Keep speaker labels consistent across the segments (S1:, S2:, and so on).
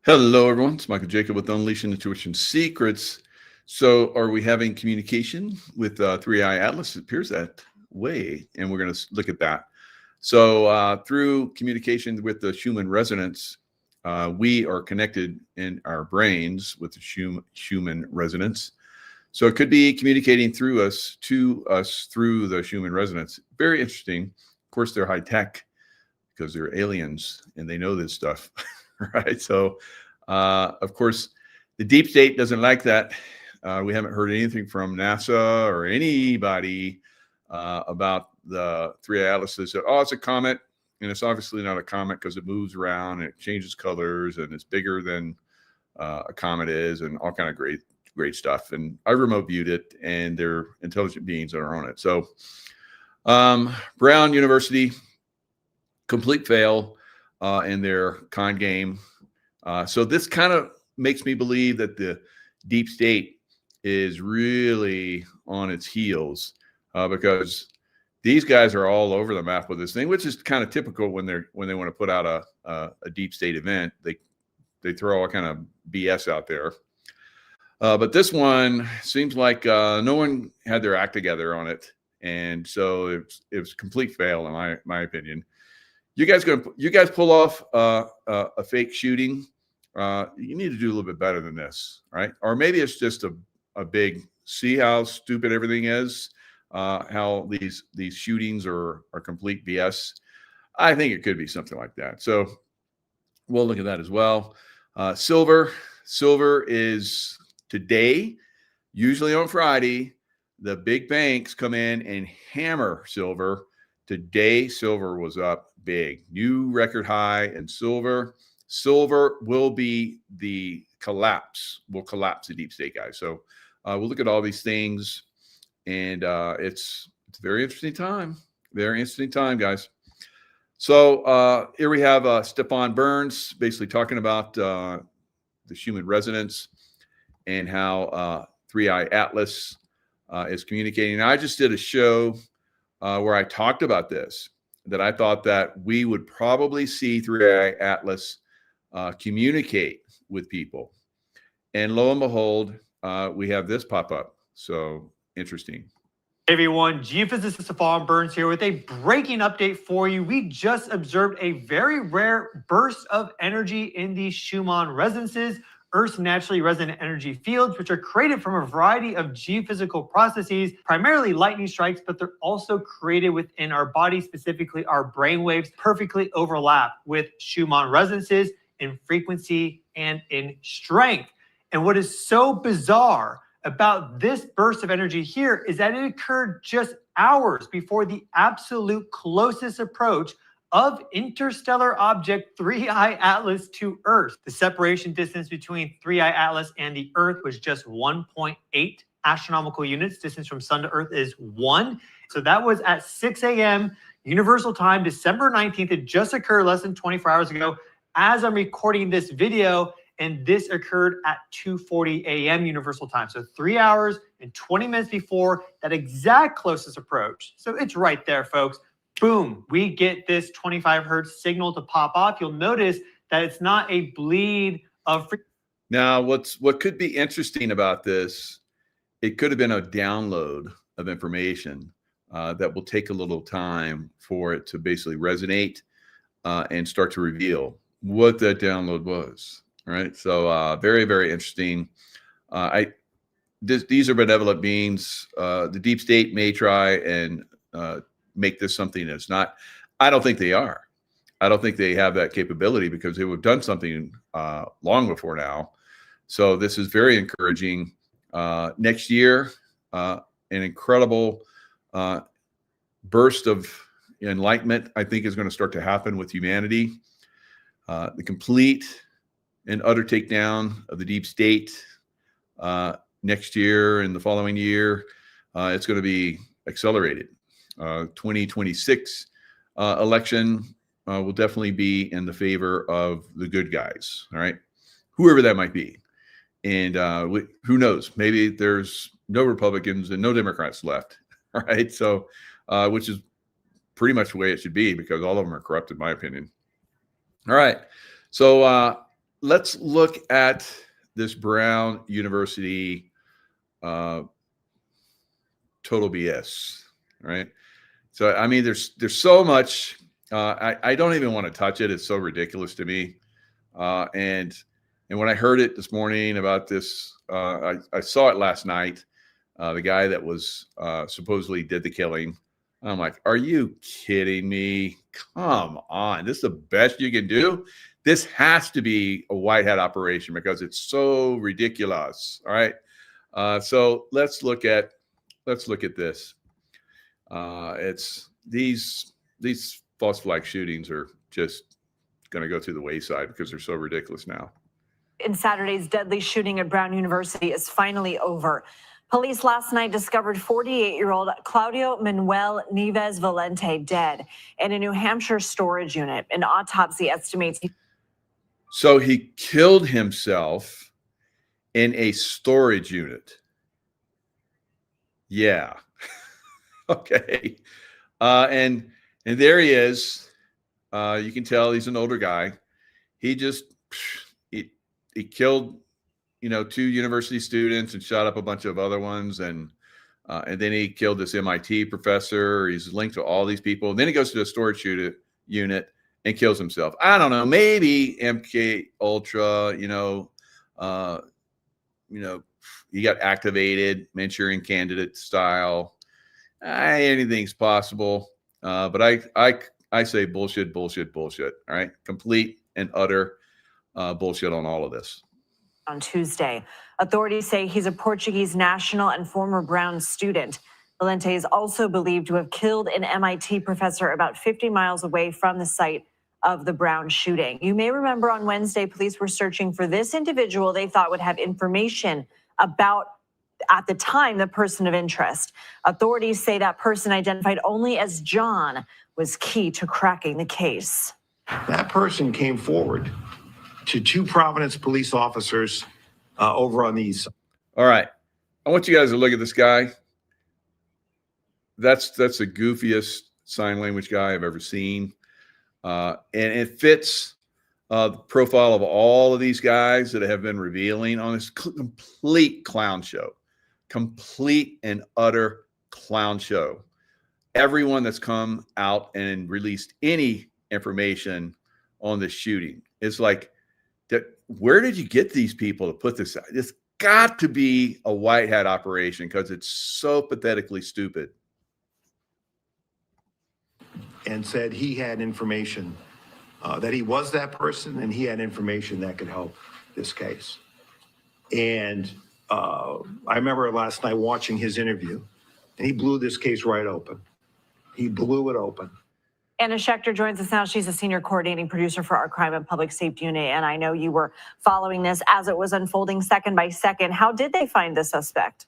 S1: Hello, everyone. It's Michael Jaco with Unleashing Intuition Secrets. So, are we having communication with 3i Atlas? It appears that way, and we're going to look at that. So, through communication with the Schumann Resonance, we are connected in our brains with the Schumann Resonance. So, it could be communicating through us to us through the Schumann Resonance. Very interesting. Of course, they're high tech because they're aliens and they know this stuff. Right. So, of course, the deep state doesn't like that. We haven't heard anything from NASA or anybody about the 3i Atlas. They said, oh, it's a comet. And it's obviously not a comet because it moves around and it changes colors and it's bigger than a comet is and all kind of great stuff. And I remote viewed it and they're intelligent beings that are on it. So Brown University, complete fail in their con game. So this kind of makes me believe that the deep state is really on its heels because these guys are all over the map with this thing, which is kind of typical when they want to put out a deep state event. They throw all kind of BS out there. But this one seems like no one had their act together on it, and so it was complete fail in my opinion. You guys pull off a fake shooting? You need to do a little bit better than this, right? Or maybe it's just a big see how stupid everything is, how these shootings are complete BS. I think it could be something like that. So we'll look at that as well. Silver is today, usually on Friday, the big banks come in and hammer silver. Today, silver was up big, new record high in silver. Silver will be will collapse the deep state, guys. So we'll look at all these things, and it's a very interesting time. Very interesting time, guys. So here we have Stefan Burns basically talking about the Schumann Resonance and how 3i Atlas is communicating. Now, I just did a show where I talked about this, that I thought that we would probably see 3i Atlas communicate with people. And lo and behold, we have this pop up. So interesting.
S2: Hey everyone, geophysicist Stefan Burns here with a breaking update for you. We just observed a very rare burst of energy in the Schumann resonances, Earth's naturally resonant energy fields, which are created from a variety of geophysical processes, primarily lightning strikes, but they're also created within our body, specifically our brain waves, perfectly overlap with Schumann resonances in frequency and in strength. And what is so bizarre about this burst of energy here is that it occurred just hours before the absolute closest approach of interstellar object 3i Atlas to Earth. The separation distance between 3i Atlas and the Earth was just 1.8 astronomical units. Distance from Sun to Earth is 1. So that was at 6 a.m. Universal Time, December 19th. It just occurred less than 24 hours ago as I'm recording this video, and this occurred at 2:40 a.m. Universal Time. So 3 hours and 20 minutes before that exact closest approach. So it's right there, folks. Boom, we get this 25 hertz signal to pop off. You'll notice that it's not a bleed of.
S1: Now, what could be interesting about this, it could have been a download of information that will take a little time for it to basically resonate and start to reveal what that download was. Right. So very, very interesting. These are benevolent beings. The deep state may try and make this something that's not. I don't think they are. I don't think they have that capability because they would have done something long before now. So this is very encouraging. Next year, an incredible burst of enlightenment, I think, is going to start to happen with humanity. The complete and utter takedown of the deep state next year and the following year. It's going to be accelerated. 2026 election will definitely be in the favor of the good guys, all right? Whoever that might be. And who knows? Maybe there's no Republicans and no Democrats left, all right? So, which is pretty much the way it should be because all of them are corrupt, in my opinion. All right. So, let's look at this Brown University total BS, right? So, I mean, there's so much. I don't even want to touch it. It's so ridiculous to me. And when I heard it this morning about this, I saw it last night. The guy that was supposedly did the killing. I'm like, are you kidding me? Come on. This is the best you can do. This has to be a white hat operation because it's so ridiculous. All right. So let's look at this. It's these false flag shootings are just going to go through the wayside because they're so ridiculous now.
S3: In Saturday's deadly shooting at Brown University is finally over. Police last night discovered 48-year-old Claudio Manuel Nieves Valente dead in a New Hampshire storage unit. An autopsy estimates.
S1: So he killed himself in a storage unit. Yeah. Okay. And there he is. You can tell he's an older guy. He just he killed, 2 university students and shot up a bunch of other ones, and then he killed this MIT professor. He's linked to all these people. And then he goes to the storage unit and kills himself. I don't know. Maybe MK Ultra. He got activated, Manchurian Candidate style. Anything's possible. But I say bullshit. All right, complete and utter bullshit on all of this.
S3: On Tuesday, authorities say he's a Portuguese national and former Brown student. Valente is also believed to have killed an MIT professor about 50 miles away from the site of the Brown shooting. You may remember on Wednesday, police were searching for this individual they thought would have information about, at the time, the person of interest. Authorities say that person, identified only as John, was key to cracking the case.
S4: That person came forward to 2 Providence police officers over on the east side.
S1: All right. I want you guys to look at this guy. That's the goofiest sign language guy I've ever seen. And it fits the profile of all of these guys that have been revealing on this complete clown show. Complete and utter clown show. Everyone that's come out and released any information on the shooting, it's like, where did you get these people to put this out? It's got to be a white hat operation because it's so pathetically stupid.
S4: And said he had information, that he was that person, and he had information that could help this case. And I remember last night watching his interview, and he blew this case right open. He blew it open.
S3: Anna Schechter joins us now. She's a senior coordinating producer for our Crime and Public Safety Unit, and I know you were following this as it was unfolding second by second. How did they find the suspect?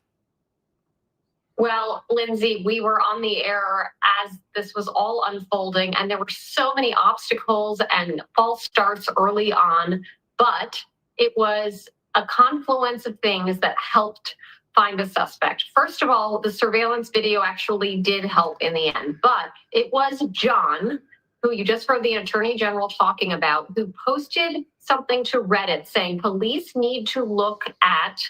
S5: Well, Lindsay, we were on the air as this was all unfolding, and there were so many obstacles and false starts early on, but it was a confluence of things that helped find a suspect. First of all, the surveillance video actually did help in the end, but it was John, who you just heard the Attorney General talking about, who posted something to Reddit saying police need to look at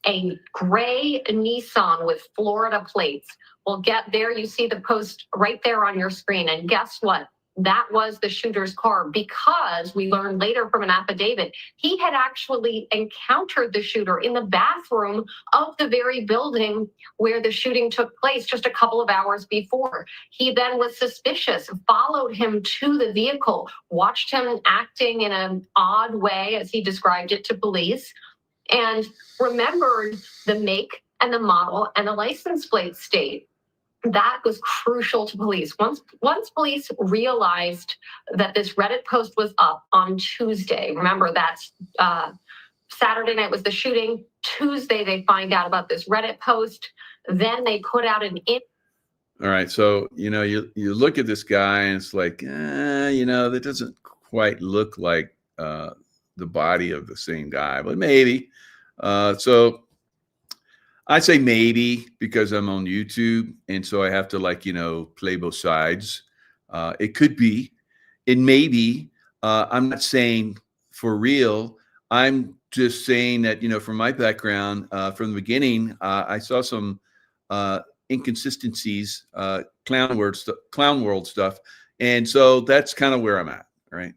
S5: a gray Nissan with Florida plates. Well, get there, you see the post right there on your screen, and guess what? That was the shooter's car, because we learned later from an affidavit, he had actually encountered the shooter in the bathroom of the very building where the shooting took place just a couple of hours before. He then was suspicious, followed him to the vehicle, watched him acting in an odd way, as he described it to police, and remembered the make and the model and the license plate state. That was crucial to police. Once police realized that this Reddit post was up on Tuesday, remember that's Saturday night was the shooting. Tuesday, they find out about this Reddit post. Then they put out an
S1: All right. So, you look at this guy and it's like, that doesn't quite look like the body of the same guy, but maybe. So I say maybe because I'm on YouTube, and so I have to play both sides. It could be, it may be. I'm not saying for real. I'm just saying that, from my background, from the beginning, I saw some inconsistencies, clown world stuff. And so that's kind of where I'm at. Right.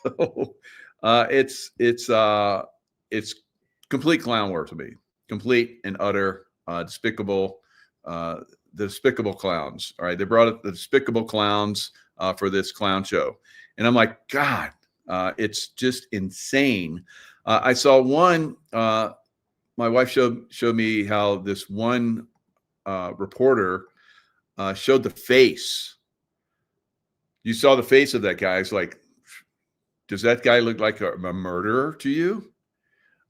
S1: So it's complete clown world to me, complete and utter despicable, the despicable clowns. All right. They brought up the despicable clowns for this clown show. And I'm like, God, it's just insane. I saw one, my wife showed me how this one reporter showed the face. You saw the face of that guy. It's like, does that guy look like a murderer to you?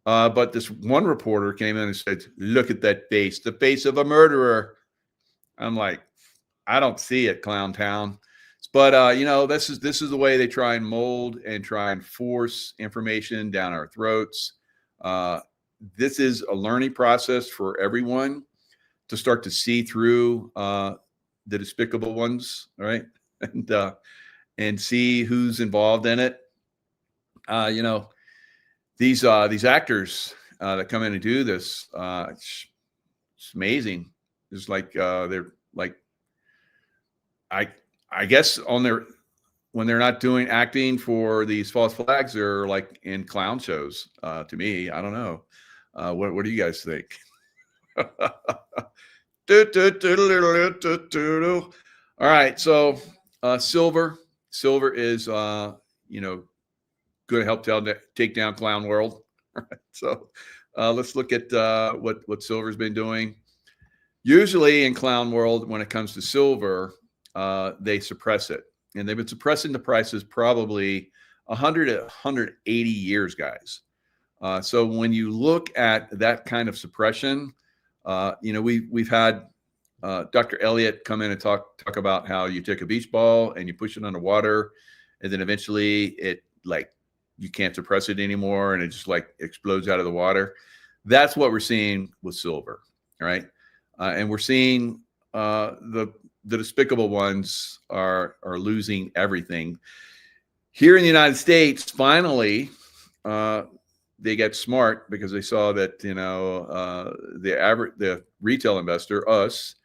S1: But this one reporter came in and said, look at that face, the face of a murderer. I'm like, I don't see it, Clown Town. But, this is the way they try and mold and try and force information down our throats. This is a learning process for everyone to start to see through the despicable ones, right? And see who's involved in it. These actors that come in and do this, it's amazing. It's like they're like, I guess when they're not doing acting for these false flags, they're like in clown shows. To me, I don't know. What do you guys think? All right, so silver is going to help take down clown world. All right, so let's look at what silver's been doing. Usually in clown world, when it comes to silver, they suppress it, and they've been suppressing the prices probably 100 to 180 years, guys. So when you look at that kind of suppression, we've had Dr. Elliott come in and talk about how you take a beach ball and you push it underwater, and then eventually it you can't suppress it anymore, and it just explodes out of the water. That's what we're seeing with silver, right? And we're seeing the despicable ones are losing everything. Here in the United States, finally, they get smart because they saw that the retail investor, us,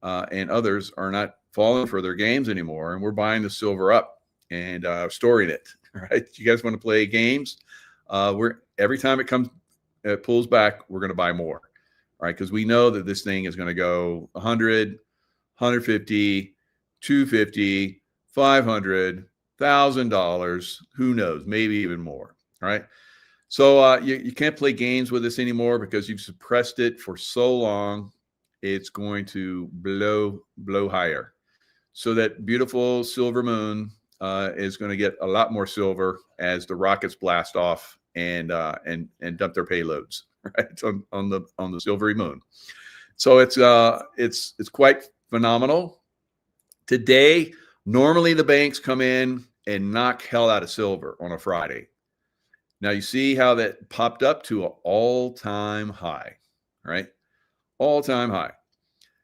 S1: and others are not falling for their games anymore, and we're buying the silver up and storing it. Right? You guys want to play games? Every time it pulls back, we're going to buy more, right? Because we know that this thing is going to go 100, 150, 250, 500, $1,000, who knows, maybe even more. All right. So you can't play games with this anymore because you've suppressed it for so long. It's going to blow higher. So that beautiful silver moon is going to get a lot more silver as the rockets blast off and dump their payloads, right, on the silvery moon. So it's quite phenomenal. Today, normally the banks come in and knock hell out of silver on a Friday. Now you see how that popped up to an all-time high, right? All-time high.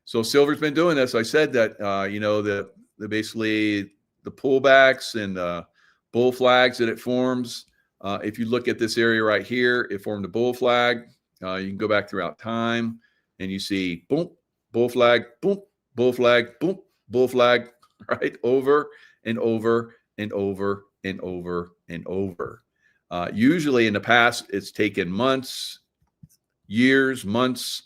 S1: So silver's been doing this. I said that the basically the pullbacks and the bull flags that it forms. If you look at this area right here, it formed a bull flag. You can go back throughout time and you see boom, bull flag, boom, bull flag, boom, bull flag, right? Over and over and over and over and over. Usually in the past, it's taken months, years, months,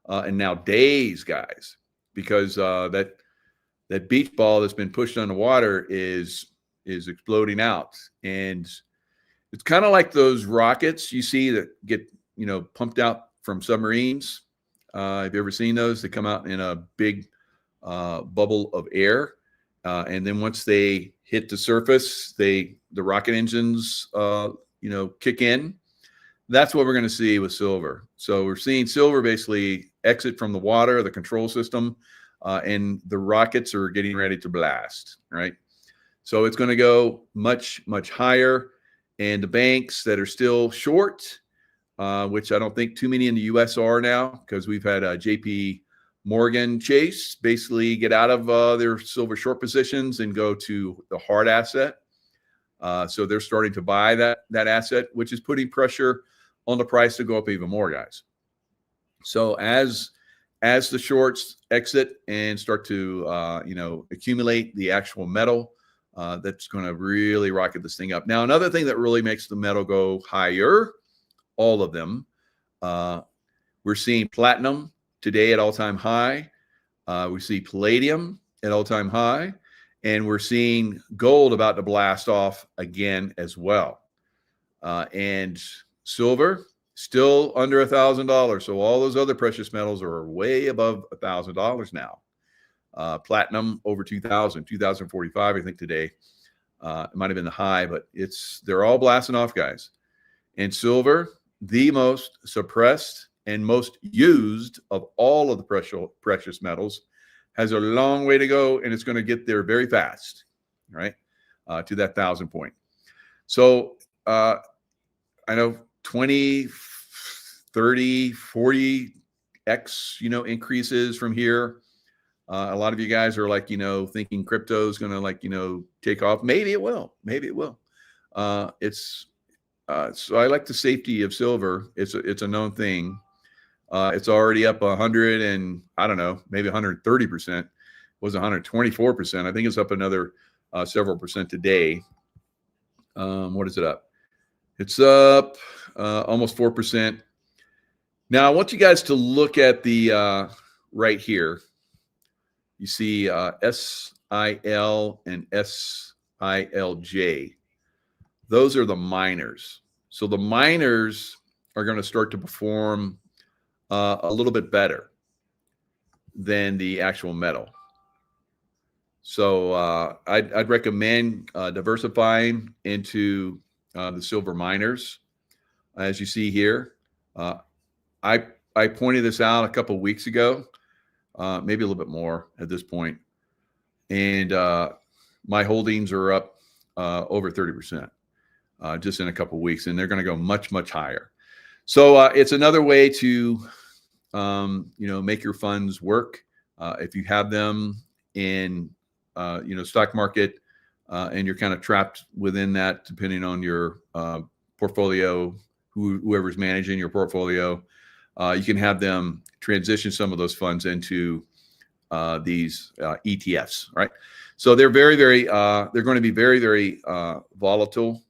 S1: and now days, guys, because that beach ball that's been pushed underwater is exploding out. And it's kind of like those rockets you see that get, pumped out from submarines. Have you ever seen those? They come out in a big bubble of air. And then once they hit the surface, the rocket engines, kick in. That's what we're going to see with silver. So we're seeing silver basically exit from the water, the control system, and the rockets are getting ready to blast, right? So it's going to go much, much higher. And the banks that are still short, which I don't think too many in the U.S. are now, because we've had JP Morgan Chase basically get out of their silver short positions and go to the hard asset. So they're starting to buy that asset, which is putting pressure on the price to go up even more, guys. So as the shorts exit and start to accumulate the actual metal, that's going to really rocket this thing up. Now, another thing that really makes the metal go higher, all of them, we're seeing platinum today at all-time high. We see palladium at all-time high, and we're seeing gold about to blast off again as well. And silver still under $1,000. So all those other precious metals are way above $1,000 now. Platinum over 2,045, I think today. It might have been the high, but they're all blasting off, guys. And silver, the most suppressed and most used of all of the precious metals, has a long way to go, and it's going to get there very fast, right? To that 1,000 point. So I know 20, 30, 40x, increases from here. A lot of you guys are like, thinking crypto is going to take off. Maybe it will. Maybe it will. So I like the safety of silver. It's a known thing. It's already up 100 and I don't know, maybe 130%. It was 124%. I think it's up another several percent today. What is it up? It's up almost 4%. Now I want you guys to look at the right here. You see SIL and SILJ. Those are the miners. So the miners are going to start to perform a little bit better than the actual metal. So I'd recommend diversifying into the silver miners. As you see here, I pointed this out a couple of weeks ago, maybe a little bit more at this point. And my holdings are up over 30% just in a couple of weeks, and they're going to go much, much higher. So it's another way to, make your funds work. If you have them in, stock market, and you're kind of trapped within that, depending on your portfolio, whoever's managing your portfolio, you can have them transition some of those funds into these ETFs, right? So they're very, very, they're going to be very, very volatile,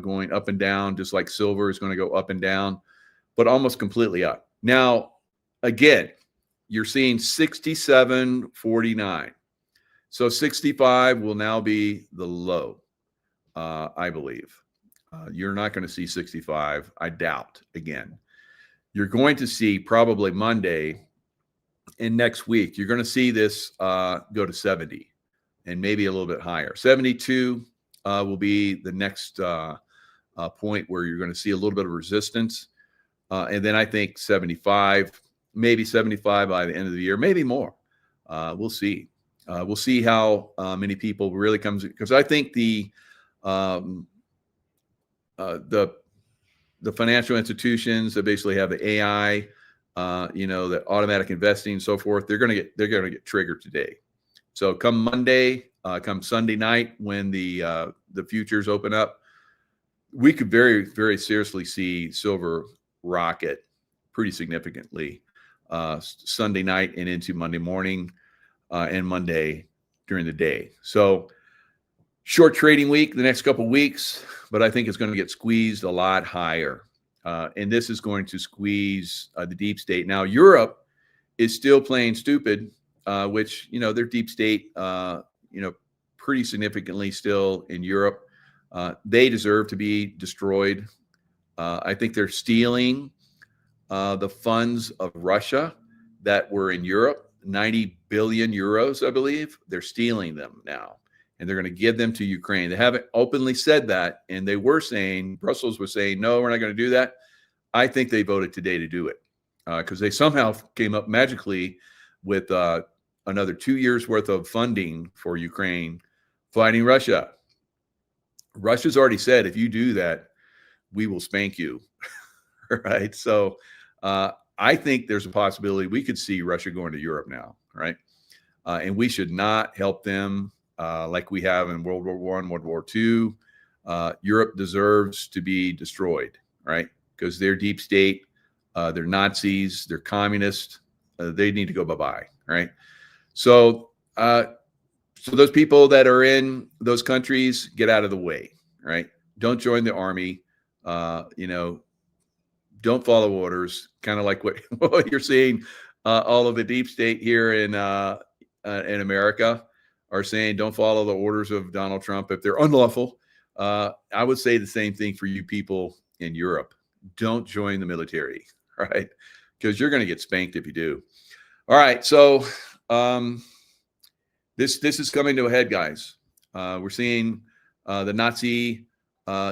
S1: going up and down, just like silver is going to go up and down, but almost completely up. Now, again, you're seeing 67.49. So 65 will now be the low, I believe. You're not going to see 65, I doubt, again. You're going to see probably Monday and next week, you're going to see this go to 70 and maybe a little bit higher. 72 will be the next point where you're going to see a little bit of resistance. And then I think 75, maybe 75 by the end of the year, maybe more. We'll see. We'll see how many people really comes, because I think the financial institutions that basically have the AI, the automatic investing and so forth, they're going to get triggered today. So come Monday, come Sunday night, when the futures open up, we could very, very seriously see silver rocket pretty significantly Sunday night and into Monday morning and Monday during the day. So short trading week, the next couple of weeks, but I think it's going to get squeezed a lot higher. And this is going to squeeze the deep state. Now, Europe is still playing stupid, which, their deep state, pretty significantly still in Europe. They deserve to be destroyed. I think they're stealing the funds of Russia that were in Europe, 90 billion euros, I believe. They're stealing them now, and they're going to give them to Ukraine. They haven't openly said that, and they were saying, Brussels was saying, no, we're not going to do that. I think they voted today to do it because they somehow came up magically with another 2 years worth of funding for Ukraine fighting Russia. Russia's already said, if you do that, we will spank you. Right? So I think there's a possibility we could see Russia going to Europe now, right? And we should not help them like we have in World War I, World War II. Europe deserves to be destroyed, right? Because they're deep state, they're Nazis, they're communists. They need to go bye-bye, right? So, so those people that are in those countries, get out of the way, right? Don't join the army. You know, don't follow orders. Kind of like what you're seeing. All of the deep state here in America are saying, don't follow the orders of Donald Trump if they're unlawful. I would say the same thing for you people in Europe. Don't join the military, right? Because you're going to get spanked if you do. All right, so this is coming to a head, guys. We're seeing the Nazi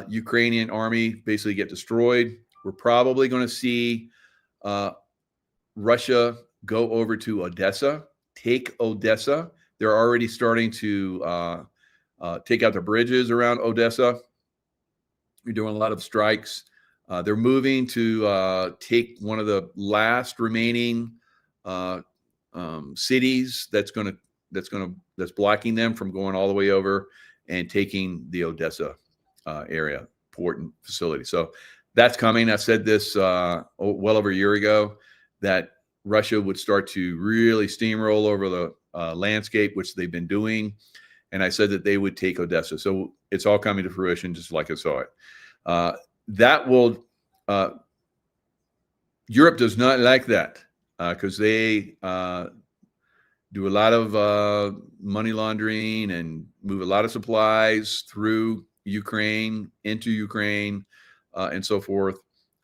S1: Ukrainian army basically get destroyed. We're probably going to see Russia go over to Odessa, take Odessa. They're already starting to take out the bridges around Odessa. You're doing a lot of strikes. They're moving to take one of the last remaining cities that's blocking them from going all the way over and taking the Odessa area, port and facility. So that's coming. I said this well over a year ago, that Russia would start to really steamroll over the landscape, which they've been doing. And I said that they would take Odessa. So it's all coming to fruition, just like I saw it. That will, Europe does not like that because they do a lot of money laundering and move a lot of supplies through Ukraine, into Ukraine, and so forth.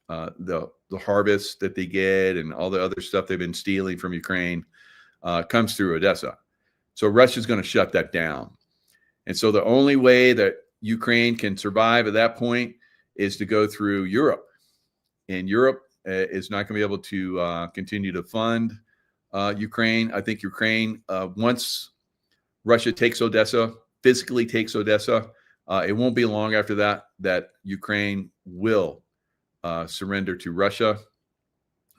S1: The harvest that they get and all the other stuff they've been stealing from Ukraine comes through Odessa. So Russia's going to shut that down. And so the only way that Ukraine can survive at that point is to go through Europe. And Europe is not going to be able to continue to fund Ukraine. I think Ukraine, once Russia takes Odessa, physically takes Odessa, it won't be long after that Ukraine will surrender to Russia.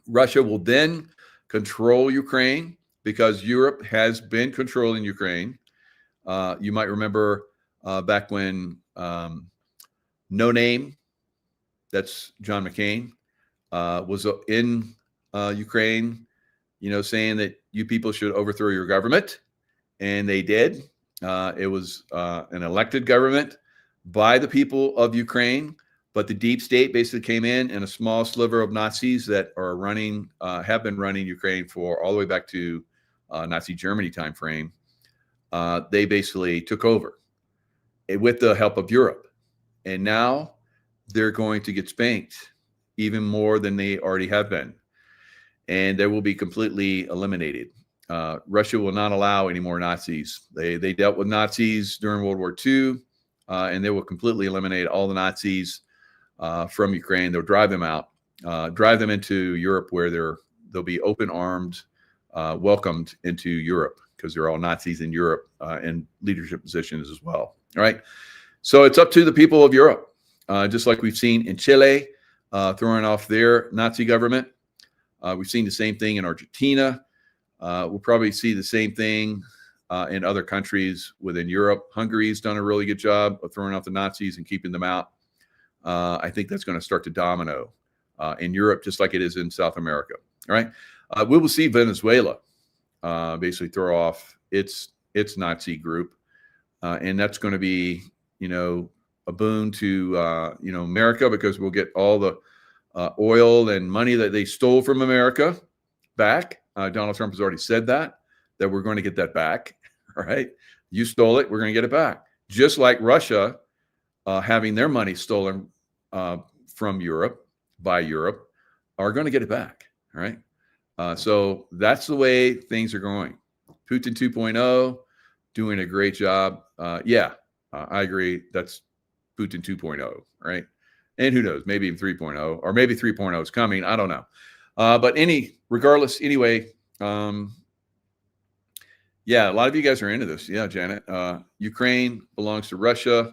S1: Russia will then control Ukraine because Europe has been controlling Ukraine. You might remember back when No Name, that's John McCain, was in Ukraine, saying that you people should overthrow your government. And they did. It was an elected government by the people of Ukraine. But the deep state basically came in, and a small sliver of Nazis that are running, have been running Ukraine for all the way back to Nazi Germany time frame. They basically took over with the help of Europe. And now they're going to get spanked even more than they already have been. And they will be completely eliminated. Russia will not allow any more Nazis. They dealt with Nazis during World War II, and they will completely eliminate all the Nazis from Ukraine. They'll drive them out, drive them into Europe, where they'll be open-armed, welcomed into Europe, because they're all Nazis in Europe in leadership positions as well. All right. So it's up to the people of Europe, just like we've seen in Chile, throwing off their Nazi government. We've seen the same thing in Argentina. We'll probably see the same thing in other countries within Europe. Hungary's done a really good job of throwing off the Nazis and keeping them out. I think that's going to start to domino in Europe, just like it is in South America. All right. We will see Venezuela basically throw off its Nazi group. And that's going to be, a boon to, America, because we'll get all the oil and money that they stole from America back. Donald Trump has already said that we're going to get that back. All right. You stole it. We're going to get it back. Just like Russia having their money stolen from Europe, by Europe, are going to get it back. All right. So that's the way things are going. Putin 2.0 doing a great job. I agree. That's Putin 2.0, right? And who knows, maybe even 3.0, or maybe 3.0 is coming. I don't know. But regardless, anyway, a lot of you guys are into this. Yeah, Janet. Ukraine belongs to Russia.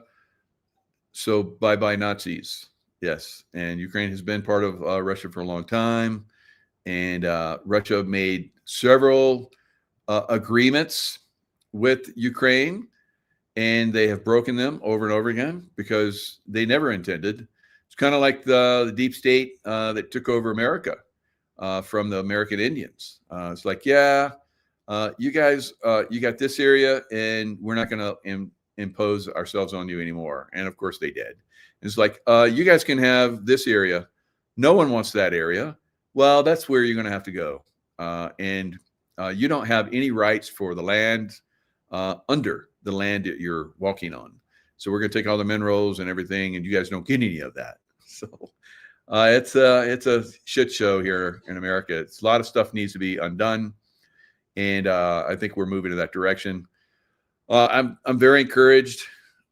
S1: So bye-bye Nazis. Yes. And Ukraine has been part of Russia for a long time. And Russia made several agreements with Ukraine. and they have broken them over and over again because they never intended. It's kind of like the deep state that took over America from the American Indians. It's like, yeah, you guys, you got this area, and we're not going to impose ourselves on you anymore. And of course they did. It's like, you guys can have this area. No one wants that area. Well, that's where you're going to have to go. And you don't have any rights for the land under the land that you're walking on. So we're going to take all the minerals and everything, and you guys don't get any of that. So it's a shit show here in America. It's a lot of stuff needs to be undone, and I think we're moving in that direction. I'm very encouraged.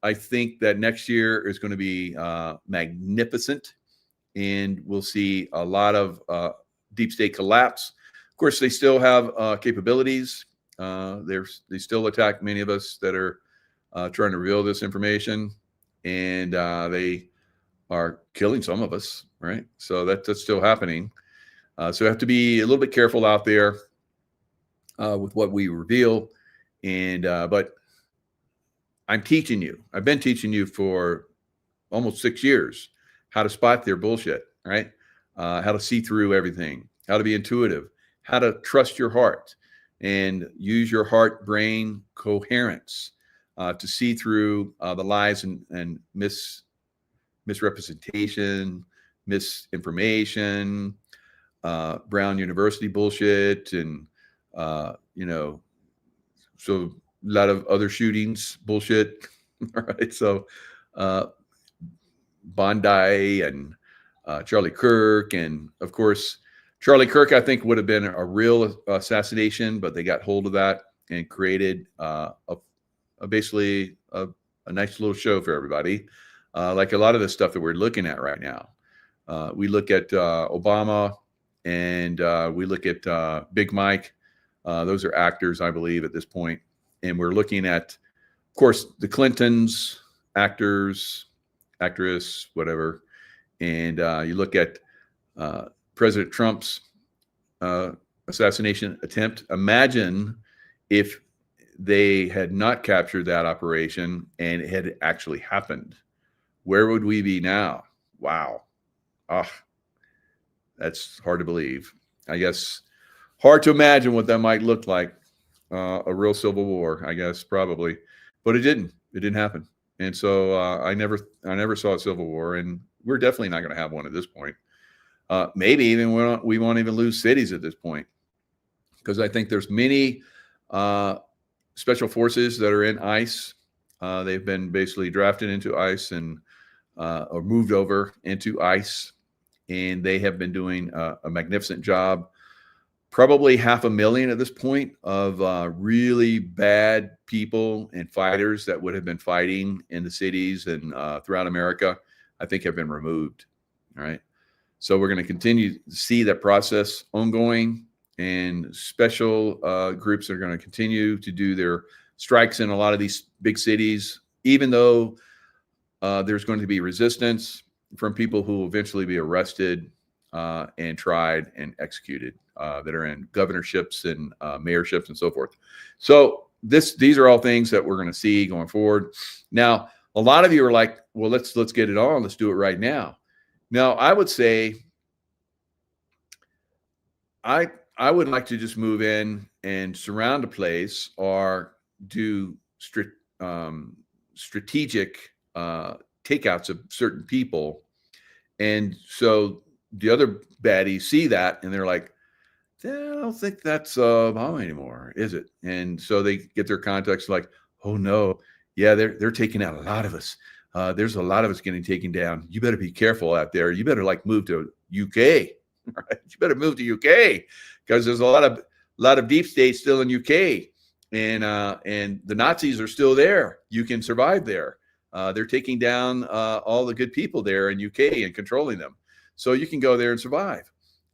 S1: I think that next year is going to be magnificent, and we'll see a lot of deep state collapse. Of course, they still have capabilities. They still attack many of us that are trying to reveal this information, and they are killing some of us, right? So that's still happening. So we have to be a little bit careful out there with what we reveal. And but I'm teaching you. I've been teaching you for almost 6 years how to spot their bullshit, right? How to see through everything, how to be intuitive, how to trust your heart and use your heart-brain coherence to see through the lies and misrepresentation, misinformation, Brown University bullshit, and so a lot of other shootings bullshit. All right, so Bondi and Charlie Kirk, and of course Charlie Kirk, I think, would have been a real assassination, but they got hold of that and created basically a nice little show for everybody. Like a lot of the stuff that we're looking at right now. We look at Obama, and we look at Big Mike. Those are actors, I believe, at this point. And we're looking at, of course, the Clintons, actors, actress, whatever. And you look at President Trump's assassination attempt. Imagine if they had not captured that operation and it had actually happened. Where would we be now? Wow. That's hard to believe. I guess hard to imagine what that might look like. A real civil war, I guess, probably. But it didn't. It didn't happen. And so I never saw a civil war, and we're definitely not going to have one at this point. Maybe even we won't even lose cities at this point, because I think there's many special forces that are in ICE. They've been basically drafted into ICE and or moved over into ICE, and they have been doing a magnificent job. Probably 500,000 at this point of really bad people and fighters that would have been fighting in the cities and throughout America, I think have been removed. All right. So we're going to continue to see that process ongoing, and special groups are going to continue to do their strikes in a lot of these big cities, even though there's going to be resistance from people who will eventually be arrested and tried and executed that are in governorships and mayorships and so forth. So these are all things that we're going to see going forward. Now, a lot of you are like, well, let's get it on. Let's do it right now. Now, I would say I would like to just move in and surround a place or do strategic takeouts of certain people. And so the other baddies see that and they're like, I don't think that's Obama anymore, is it? And so they get their contacts like, oh no, yeah, they're taking out a lot of us. There's a lot of us getting taken down. You better be careful out there. You better move to UK. Right? You better move to UK because there's a lot of deep state still in UK, and the Nazis are still there. You can survive there. They're taking down all the good people there in UK and controlling them. So you can go there and survive,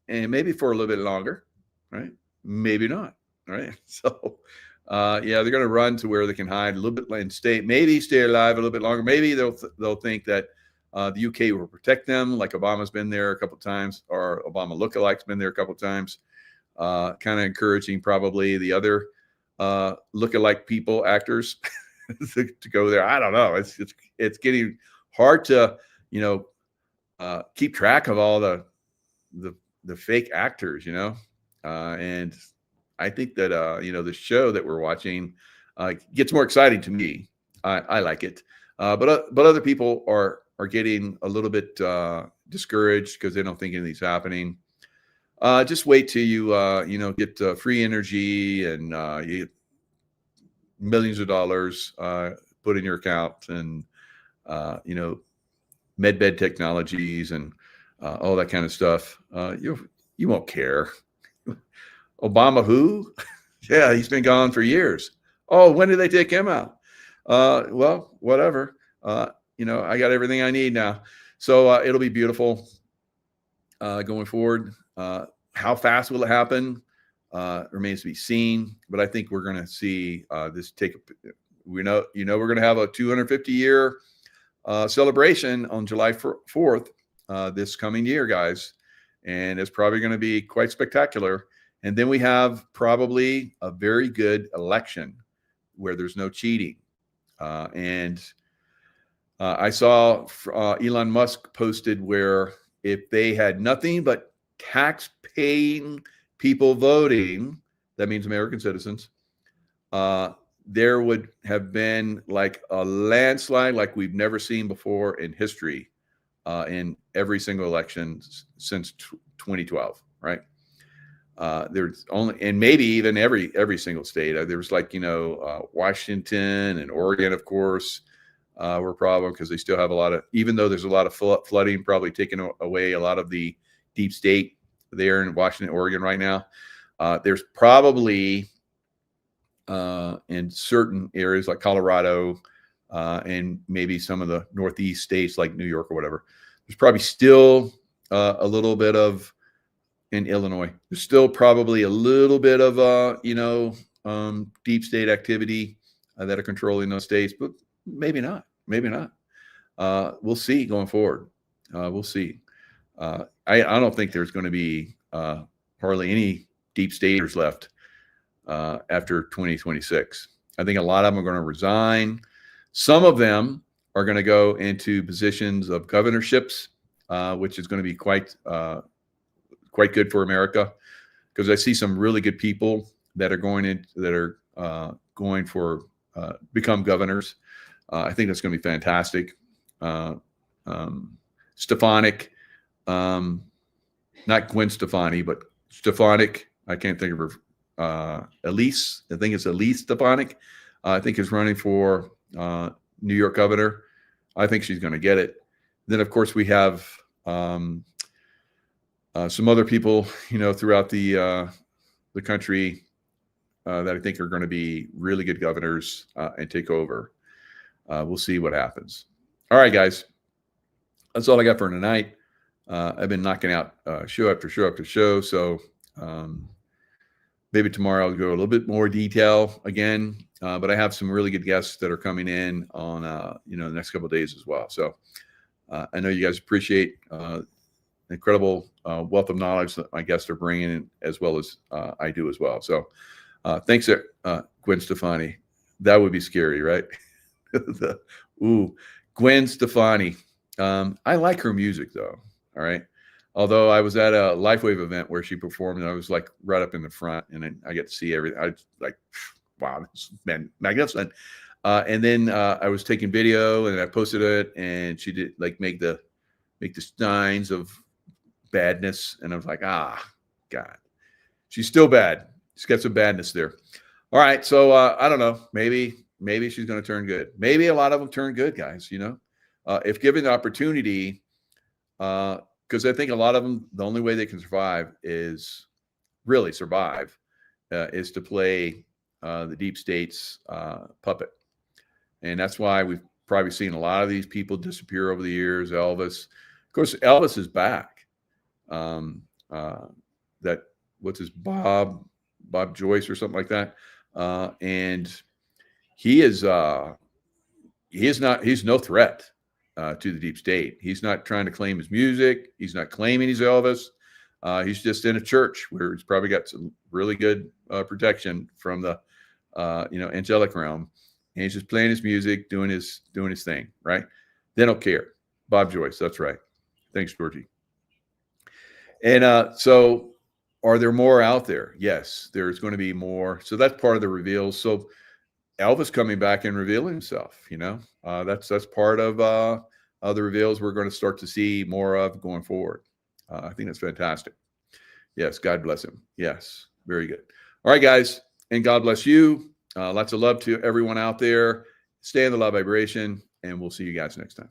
S1: and maybe for a little bit longer, right? Maybe not, right? So, yeah, they're going to run to where they can hide a little bit and maybe stay alive a little bit longer. Maybe they'll think that the UK will protect them, like Obama's been there a couple of times, or Obama lookalike's been there a couple of times, kind of encouraging probably the other lookalike people, actors, to go there. I don't know. It's getting hard to, keep track of all the fake actors, and I think that, the show that we're watching gets more exciting to me. I like it. But other people are getting a little bit discouraged because they don't think anything's happening. Just wait till you get free energy and you get millions of dollars put in your account, and medbed technologies and all that kind of stuff. You won't care. Obama, who? Yeah, he's been gone for years. Oh, when did they take him out? Well, whatever. I got everything I need now. So it'll be beautiful going forward. How fast will it happen? Remains to be seen. But I think we're going to see this take. We're going to have a 250-year celebration on July 4th this coming year, guys, and it's probably going to be quite spectacular. And then we have probably a very good election where there's no cheating. And I saw Elon Musk posted where if they had nothing but tax-paying people voting, that means American citizens, there would have been like a landslide like we've never seen before in history in every single election since 2012, right? There's only, and maybe even every single state. There was like, Washington and Oregon, of course, were a problem because they still have a lot of, even though there's a lot of flooding, probably taking away a lot of the deep state there in Washington, Oregon right now. There's probably in certain areas like Colorado and maybe some of the Northeast states like New York or whatever, there's probably still a little bit of, in Illinois, there's still probably a little bit of, deep state activity that are controlling those states, but maybe not. We'll see going forward. We'll see. I don't think there's going to be hardly any deep staters left after 2026. I think a lot of them are going to resign. Some of them are going to go into positions of governorships, which is going to be quite good for America, because I see some really good people that are going for become governors. I think that's going to be fantastic. Stefanik, not Gwen Stefani, but Stefanik. I can't think of her. Elise, I think it's Elise Stefanik. I think is running for New York governor. I think she's going to get it. Then, of course, we have some other people, throughout the country that I think are going to be really good governors and take over. We'll see what happens. All right, guys. That's all I got for tonight. I've been knocking out show after show after show. So maybe tomorrow I'll go a little bit more detail again. But I have some really good guests that are coming in on, the next couple of days as well. So I know you guys appreciate incredible wealth of knowledge that my guests are bringing in, as well as I do as well. So thanks, Gwen Stefani. That would be scary, right? Gwen Stefani. I like her music though. All right. Although I was at a LifeWave event where she performed, and I was like right up in the front, and then I get to see everything. I was like, wow, this has been magnificent. And then I was taking video, and I posted it, and she did like make the signs of badness, and I was like, God, she's still bad. She's got some badness there. All right, so I don't know. Maybe she's going to turn good. Maybe a lot of them turn good, guys. If given the opportunity, because I think a lot of them, the only way they can survive is to play the deep state's puppet. And that's why we've probably seen a lot of these people disappear over the years. Elvis, of course, Elvis is back. What's his Bob Joyce or something like that. And he's no threat to the deep state. He's not trying to claim his music. He's not claiming he's Elvis. He's just in a church where he's probably got some really good protection from the angelic realm. and he's just playing his music, doing his thing, right? They don't care. Bob Joyce, that's right. Thanks, Georgie. And so are there more out there? Yes, there's going to be more. So that's part of the reveals. So Elvis coming back and revealing himself, that's part of the reveals we're going to start to see more of going forward. I think that's fantastic. Yes, God bless him. Yes, very good. All right, guys, and God bless you. Lots of love to everyone out there. Stay in the love vibration, and we'll see you guys next time.